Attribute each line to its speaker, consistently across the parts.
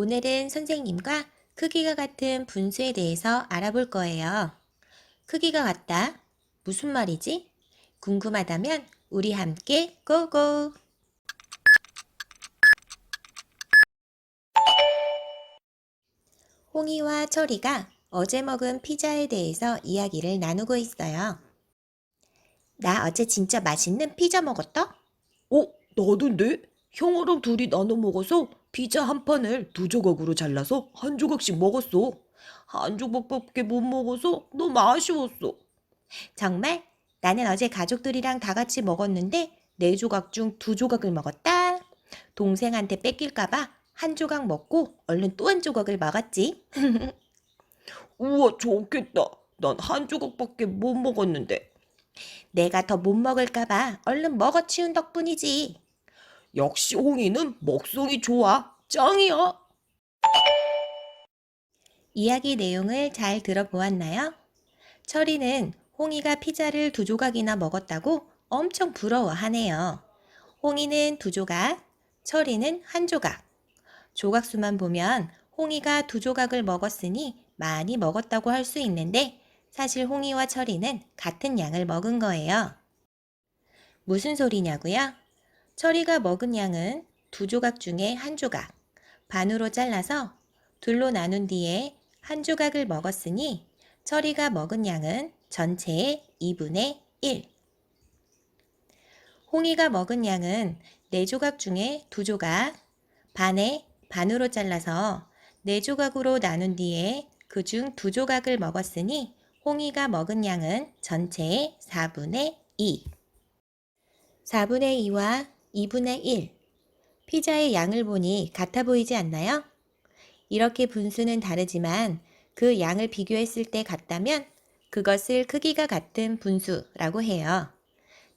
Speaker 1: 오늘은 선생님과 크기가 같은 분수에 대해서 알아볼 거예요. 크기가 같다? 무슨 말이지? 궁금하다면 우리 함께 고고! 홍이와 철이가 어제 먹은 피자에 대해서 이야기를 나누고 있어요. 나 어제 진짜 맛있는 피자 먹었다?
Speaker 2: 나도인데? 형아랑 둘이 나눠 먹어서 피자 한 판을 두 조각으로 잘라서 한 조각씩 먹었어. 한 조각밖에 못 먹어서 너무 아쉬웠어.
Speaker 1: 정말? 나는 어제 가족들이랑 다 같이 먹었는데 네 조각 중 두 조각을 먹었다. 동생한테 뺏길까봐 한 조각 먹고 얼른 또 한 조각을 먹었지.
Speaker 2: 우와, 좋겠다. 난 한 조각밖에 못 먹었는데.
Speaker 1: 내가 더 못 먹을까봐 얼른 먹어치운 덕분이지.
Speaker 2: 역시 홍이는 먹성이 좋아. 짱이야.
Speaker 1: 이야기 내용을 잘 들어보았나요? 철이는 홍이가 피자를 두 조각이나 먹었다고 엄청 부러워하네요. 홍이는 두 조각, 철이는 한 조각. 조각수만 보면 홍이가 두 조각을 먹었으니 많이 먹었다고 할 수 있는데 사실 홍이와 철이는 같은 양을 먹은 거예요. 무슨 소리냐고요? 철이가 먹은 양은 두 조각 중에 한 조각, 반으로 잘라서 둘로 나눈 뒤에 한 조각을 먹었으니 철이가 먹은 양은 전체의 2분의 1. 홍이가 먹은 양은 네 조각 중에 두 조각, 반에 반으로 잘라서 네 조각으로 나눈 뒤에 그중 두 조각을 먹었으니 홍이가 먹은 양은 전체의 4분의 2. 4분의 2와 2분의 1. 피자의 양을 보니 같아 보이지 않나요? 이렇게 분수는 다르지만 그 양을 비교했을 때 같다면 그것을 크기가 같은 분수라고 해요.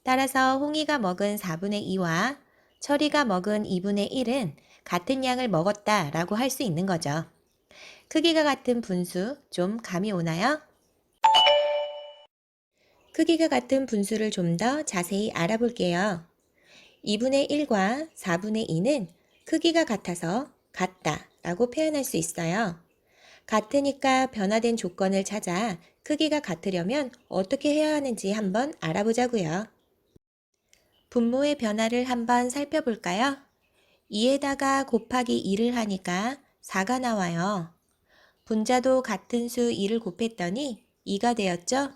Speaker 1: 따라서 홍이가 먹은 4분의 2와 철이가 먹은 2분의 1은 같은 양을 먹었다라고 할 수 있는 거죠. 크기가 같은 분수 좀 감이 오나요? 크기가 같은 분수를 좀 더 자세히 알아볼게요. 2분의 1과 4분의 2는 크기가 같아서 같다 라고 표현할 수 있어요. 같으니까 변화된 조건을 찾아 크기가 같으려면 어떻게 해야 하는지 한번 알아보자고요. 분모의 변화를 한번 살펴볼까요? 2에다가 곱하기 2를 하니까 4가 나와요. 분자도 같은 수 2를 곱했더니 2가 되었죠?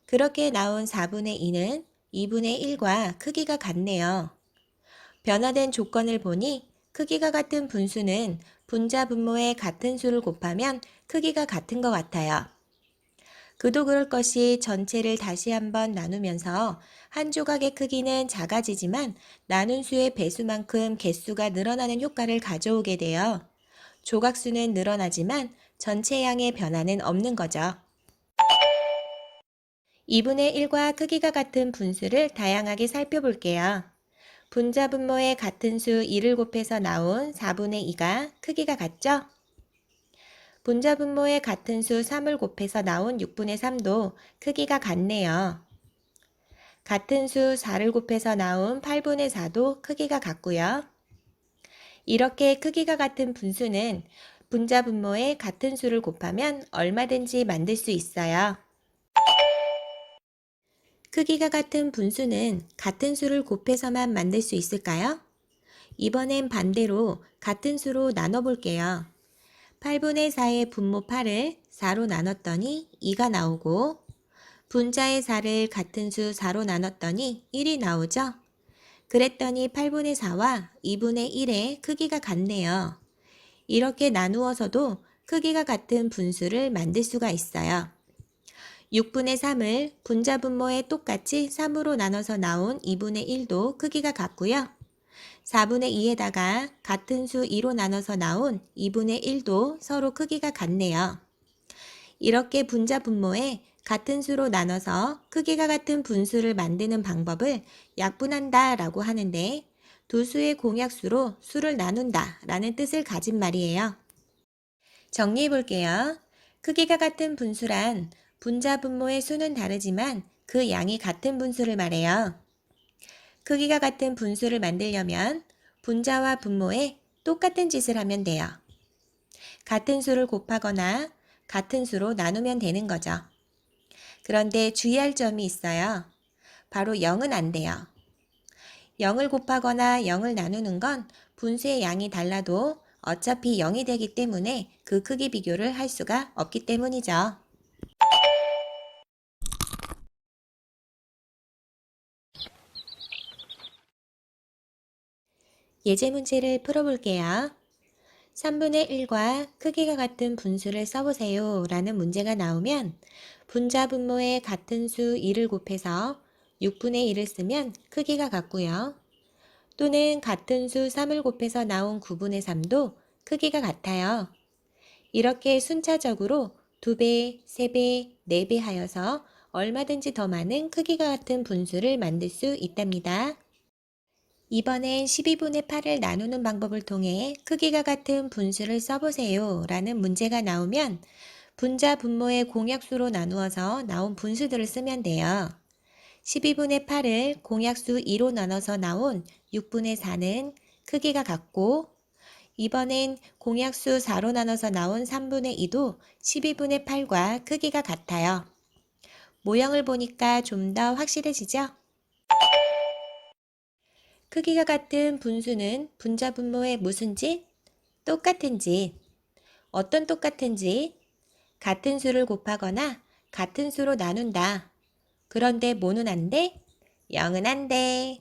Speaker 1: 그렇게 나온 4분의 2는 2분의 1과 크기가 같네요. 변화된 조건을 보니 크기가 같은 분수는 분자 분모의 같은 수를 곱하면 크기가 같은 것 같아요. 그도 그럴 것이 전체를 다시 한번 나누면서 한 조각의 크기는 작아지지만 나눈 수의 배수만큼 개수가 늘어나는 효과를 가져오게 되어 조각수는 늘어나지만 전체 양의 변화는 없는 거죠. 2분의 1과 크기가 같은 분수를 다양하게 살펴볼게요. 분자 분모의 같은 수 2를 곱해서 나온 4분의 2가 크기가 같죠? 분자 분모의 같은 수 3을 곱해서 나온 6분의 3도 크기가 같네요. 같은 수 4를 곱해서 나온 8분의 4도 크기가 같고요. 이렇게 크기가 같은 분수는 분자 분모의 같은 수를 곱하면 얼마든지 만들 수 있어요. 크기가 같은 분수는 같은 수를 곱해서만 만들 수 있을까요? 이번엔 반대로 같은 수로 나눠볼게요. 8분의 4의 분모 8을 4로 나눴더니 2가 나오고 분자의 4를 같은 수 4로 나눴더니 1이 나오죠? 그랬더니 8분의 4와 2분의 1의 크기가 같네요. 이렇게 나누어서도 크기가 같은 분수를 만들 수가 있어요. 6분의 3을 분자 분모에 똑같이 3으로 나눠서 나온 2분의 1도 크기가 같고요. 4분의 2에다가 같은 수 2로 나눠서 나온 2분의 1도 서로 크기가 같네요. 이렇게 분자 분모에 같은 수로 나눠서 크기가 같은 분수를 만드는 방법을 약분한다 라고 하는데 두 수의 공약수로 수를 나눈다 라는 뜻을 가진 말이에요. 정리해 볼게요. 크기가 같은 분수란 분자 분모의 수는 다르지만 그 양이 같은 분수를 말해요. 크기가 같은 분수를 만들려면 분자와 분모에 똑같은 짓을 하면 돼요. 같은 수를 곱하거나 같은 수로 나누면 되는 거죠. 그런데 주의할 점이 있어요. 바로 0은 안 돼요. 0을 곱하거나 0을 나누는 건 분수의 양이 달라도 어차피 0이 되기 때문에 그 크기 비교를 할 수가 없기 때문이죠. 예제 문제를 풀어볼게요. 3분의 1과 크기가 같은 분수를 써보세요 라는 문제가 나오면 분자 분모의 같은 수 2를 곱해서 6분의 1을 쓰면 크기가 같고요. 또는 같은 수 3을 곱해서 나온 9분의 3도 크기가 같아요. 이렇게 순차적으로 2배, 3배, 4배 하여서 얼마든지 더 많은 크기가 같은 분수를 만들 수 있답니다. 이번엔 12분의 8을 나누는 방법을 통해 크기가 같은 분수를 써보세요 라는 문제가 나오면 분자 분모의 공약수로 나누어서 나온 분수들을 쓰면 돼요. 12분의 8을 공약수 2로 나눠서 나온 6분의 4는 크기가 같고 이번엔 공약수 4로 나눠서 나온 3분의 2도 12분의 8과 크기가 같아요. 모형을 보니까 좀 더 확실해지죠? 크기가 같은 분수는 분자 분모의 무슨 짓? 똑같은 짓. 어떤 똑같은 짓? 같은 수를 곱하거나 같은 수로 나눈다. 그런데 뭐는 안 돼? 0은 안 돼.